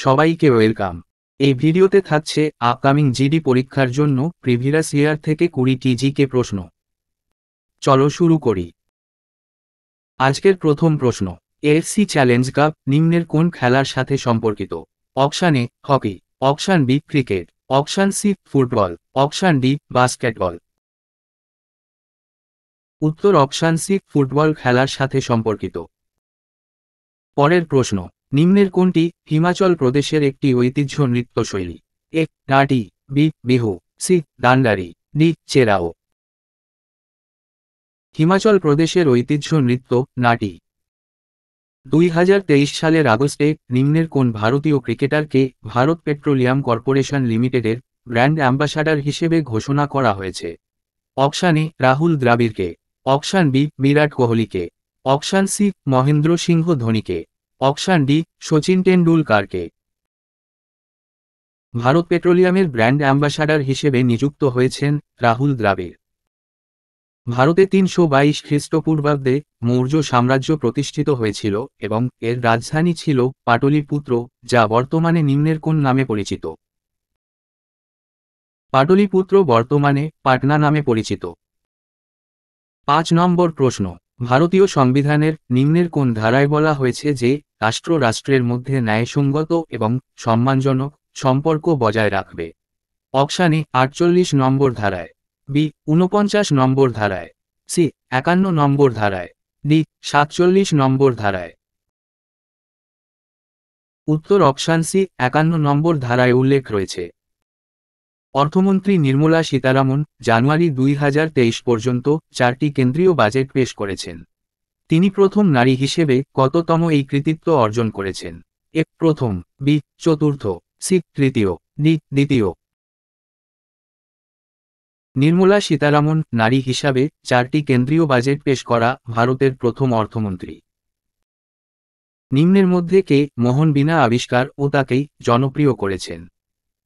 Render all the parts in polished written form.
সবাইকে ওয়েলকাম। এই ভিডিওতে থাকছে আপকামিং জিডি পরীক্ষার জন্য প্রিভিয়াস ইয়ার থেকে 20টি জিকে প্রশ্ন। চলো শুরু করি। আজকের প্রথম প্রশ্ন, এএফসি চ্যালেঞ্জ কাপ নিম্নের কোন খেলার সাথে সম্পর্কিত? Option A hockey, option B cricket, option C football, option D basketball. উত্তর অপশান সি ফুটবল খেলার সাথে সম্পর্কিত। পরের প্রশ্ন, নিম্নের কোনটি হিমাচল প্রদেশের একটি ঐতিহ্য নৃত্যশৈলী? A Nati, B Bihu, C Dandari, D Cheraw. Himachal প্রদেশের ঐতিহ্য নৃত্য নাটি। 2023 সালের আগস্টে নিম্নের কোন ভারতীয় ক্রিকেটারকে ভারত পেট্রোলিয়াম কর্পোরেশন লিমিটেডের ব্র্যান্ড অ্যাম্বাসাডর হিসেবে ঘোষণা করা হয়েছে? অপশান এ রাহুল দ্রাবিড়কে, অপশান বি বিরাট কোহলিকে, অপশান সি মহেন্দ্র সিংহ ধোনিকে, অপশান ডি সচিন টেন্ডুলকারকে। ভারত পেট্রোলিয়ামের ব্র্যান্ড অ্যাম্বাসাডর হিসেবে নিযুক্ত হয়েছেন রাহুল দ্রাবিড়। ভারতে 322 খ্রিস্টপূর্বাব্দে মৌর্য সাম্রাজ্য প্রতিষ্ঠিত হয়েছিল এবং এর রাজধানী ছিল পাটলিপুত্র, যা বর্তমানে নিম্নের কোন নামে পরিচিত? পাটলিপুত্র বর্তমানে পাটনা নামে পরিচিত। 5 নম্বর প্রশ্ন, ভারতীয় সংবিধানের নিম্নের কোন ধারায় বলা হয়েছে যে রাষ্ট্র রাষ্ট্রের মধ্যে ন্যায়সঙ্গত এবং সম্মানজনক সম্পর্ক বজায় রাখবে? অপশান এ 48 নম্বর ধারায়, বি 49 নম্বর ধারায়, সি 51 নম্বর ধারায়, ডি 47 নম্বর ধারায়। উত্তর অপশান সি 51 নম্বর ধারায় উল্লেখ রয়েছে। অর্থমন্ত্রী নির্মলা সীতারামন জানুয়ারি 2023 পর্যন্ত 4টি কেন্দ্রীয় বাজেট পেশ করেছেন। তিনি প্রথম নারী হিসেবে কততম এই কৃতিত্ব অর্জন করেছেন? এ প্রথম, বি চতুর্থ, সি তৃতীয়, ডি দ্বিতীয়। নির্মলা সীতারামন নারী হিসাবে 4টি কেন্দ্রীয় বাজেট পেশ করা ভারতের প্রথম অর্থমন্ত্রী। নিম্নের মধ্যে কে মোহন বীণা আবিষ্কার ও তাকেই জনপ্রিয় করেছেন?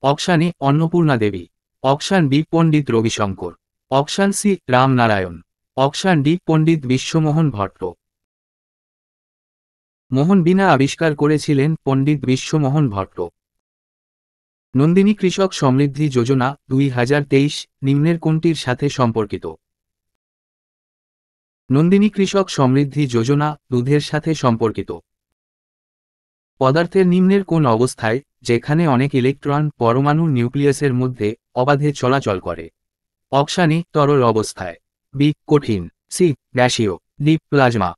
Option A Annapurna Devi, option B Pandit Ravishankar, option C Ramnarayan, option D Pandit Vishwamohan Bhatt. Mohan Veena আবিষ্কার করেছিলেন পণ্ডিত বিশ্বমোহন ভট্ট। নন্দিনী কৃষক সমৃদ্ধি যোজনা 2023 নিম্নের কোনটির সাথে সম্পর্কিত? নন্দিনী কৃষক সমৃদ্ধি যোজনা দুধের সাথে সম্পর্কিত। পদার্থের নিম্নের কোন অবস্থায় যেখানে অনেক ইলেকট্রন পরমাণুর নিউক্লিয়াসের মধ্যে অবাধে চলাচল করে? অপশান এ তরল অবস্থায়, বি কঠিন, সি গ্যাসীয়, ডি প্লাজমা।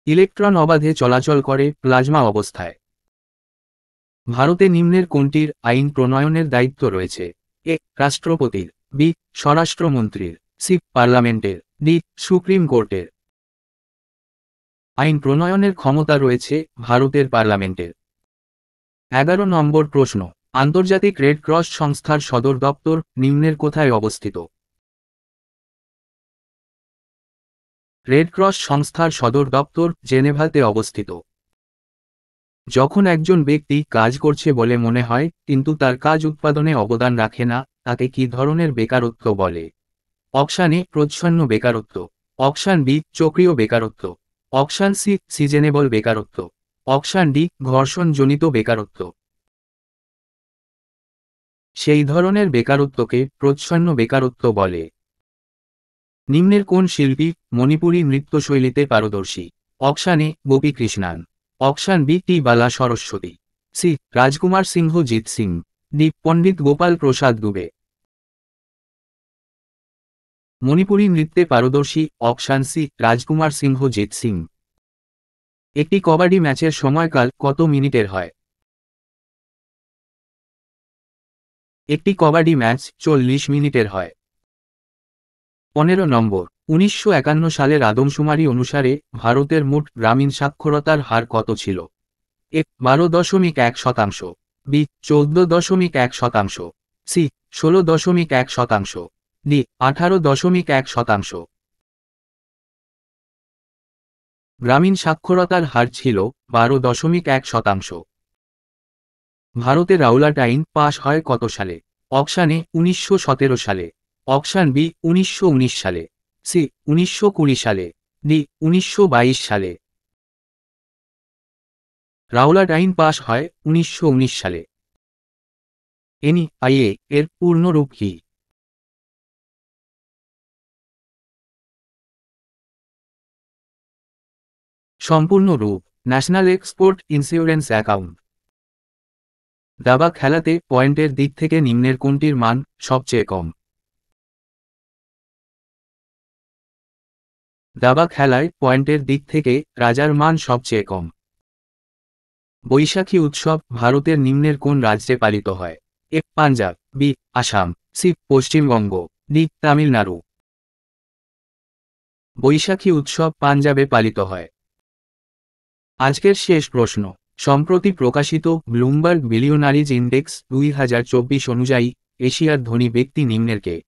ইলেকট্রন অবাধে চলাচল করে প্লাজমা অবস্থায়। ভারতে নিম্নের কোনটির আইন প্রণয়নের দায়িত্ব রয়েছে? এ রাষ্ট্রপতির, বি স্বরাষ্ট্রমন্ত্রীর, সি পার্লামেন্টের, ডি সুপ্রিম কোর্টের। আইন প্রণয়নের ক্ষমতা রয়েছে ভারতের পার্লামেন্টের। 11 নম্বর প্রশ্ন, আন্তর্জাতিক রেড ক্রস সংস্থার সদর দপ্তর নিম্নের কোথায় অবস্থিত? রেড ক্রস সংস্থার সদর দপ্তর জেনেভাতে অবস্থিত। যখন একজন ব্যক্তি কাজ করছে বলে মনে হয় কিন্তু তার কাজ উৎপাদনে অবদান রাখে না, তাকে কি ধরনের বেকারত্ব বলে? অপশান এ প্রচ্ছন্ন বেকারত্ব, অপশান বি চক্রীয় বেকারত্ব, অপশান সি সিজনেবল বেকারত্ব, অপশান ডি ঘর্ষণজনিত বেকারত্ব। সেই ধরনের বেকারত্বকে প্রচ্ছন্ন বেকারত্ব বলে। নিম্নের কোন শিল্পী মণিপুরী নৃত্যশৈলীতে পারদর্শী? Option A Gopi Krishnan, option B T Bala Saraswati, C Rajkumar Singhajit Singh, D Pandit Gopal Prasad Dubey. Manipuri নৃত্যে পারদর্শী option C Rajkumar Singhajit Singh. একটি কবাডি ম্যাচের সময়কাল কত মিনিটের হয়? একটি কবাডি ম্যাচ 40 মিনিটের হয়। 15 নম্বর, 1951 সালের আদমশুমারি অনুসারে ভারতের মোট গ্রামীণ সাক্ষরতার হার কত ছিল? এ 12.1%, বি 14.1%, সি 16.1%, ডি 18.1%। গ্রামীণ সাক্ষরতার হার ছিল 12.1%। ভারতে রাওলাট আইন পাশ হয় কত সালে? অপশান এ 1917 সালে, অপশান বি 1919 সালে, সি 1920 সালে, ডি 1922 সালে। রাওলাট আইন পাশ হয় 1919 সালে। এনআইএ এর পূর্ণ রূপ কি? সম্পূর্ণ রূপ ন্যাশনাল এক্সপোর্ট ইন্স্যুরেন্স অ্যাকাউন্ট। দাবা খেলাতে পয়েন্টের দিক থেকে নিম্নের কোনটির মান সবচেয়ে কম? দাবা খেলায় পয়েন্টের দিক থেকে রাজার মান সবচেয়ে কম। বৈশাখী উৎসব ভারতের নিম্নের কোন রাজ্যে পালিত হয়? A Punjab, B Assam, C Paschimbanga, D Tamil Nadu. Baisakhi উৎসব পাঞ্জাবে পালিত হয়। আজকের শেষ প্রশ্ন, সম্প্রতি প্রকাশিত ব্লুমবার্গ বিলিয়নারিজ ইন্ডেক্স 2024 অনুযায়ী এশিয়ার ধনী ব্যক্তি নিম্নের কে?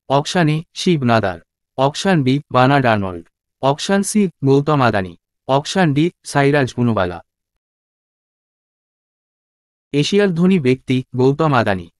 Option A Shiv Nadar, option B Bernard Arnault, option C Gautam Adani, option D Cyrus Poonawalla. এশিয়ার ধনী ব্যক্তি গৌতম আদানি।